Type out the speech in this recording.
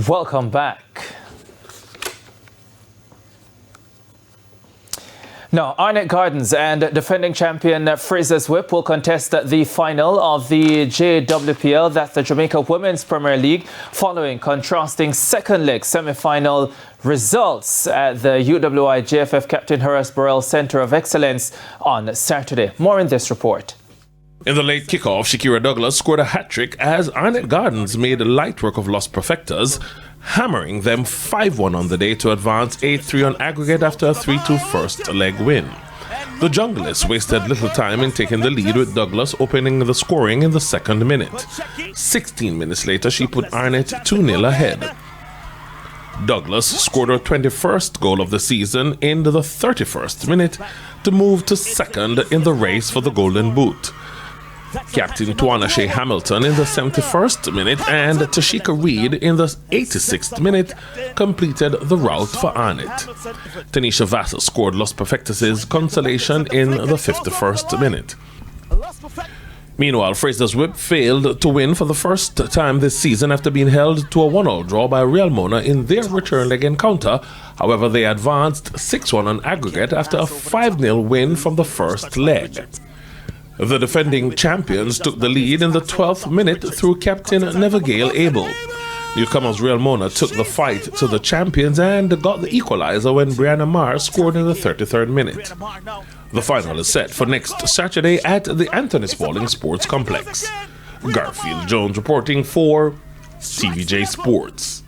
Welcome back. Now, Arnett Gardens and defending champion Fraser's Whip will contest the final of the JWPL, that's the Jamaica Women's Premier League, following contrasting second leg semi-final results at the UWI JFF Captain SVREL Center of Excellence on Saturday. More in this report. In the late kickoff, Shakira Douglas scored a hat-trick as Arnett Gardens made light work of Los Perfectas, hammering them 5-1 on the day to advance 8-3 on aggregate after a 3-2 first leg win. The Junglists wasted little time in taking the lead, with Douglas opening the scoring in the second minute. 16 minutes later, she put Arnett 2-0 ahead. Douglas scored her 21st goal of the season in the 31st minute to move to second in the race for the Golden Boot. Captain Tuana Shea Hamilton in the 71st minute and Tashika Reed in the 86th minute completed the route for Arnett. Tanisha Vassar scored Los Perfectas' consolation in the 51st minute. Meanwhile, Fraser's Whip failed to win for the first time this season after being held to a 1-0 draw by Real Mona in their return leg encounter. However, they advanced 6-1 on aggregate after a 5-0 win from the first leg. The defending champions took the lead in the 12th minute through Captain Nevergale Abel. Newcomers Real Mona took the fight to the champions and got the equalizer when Brianna Marr scored in the 33rd minute. The final is set for next Saturday at the Anthony Spaulding Sports Complex. Garfield Jones reporting for TVJ Sports.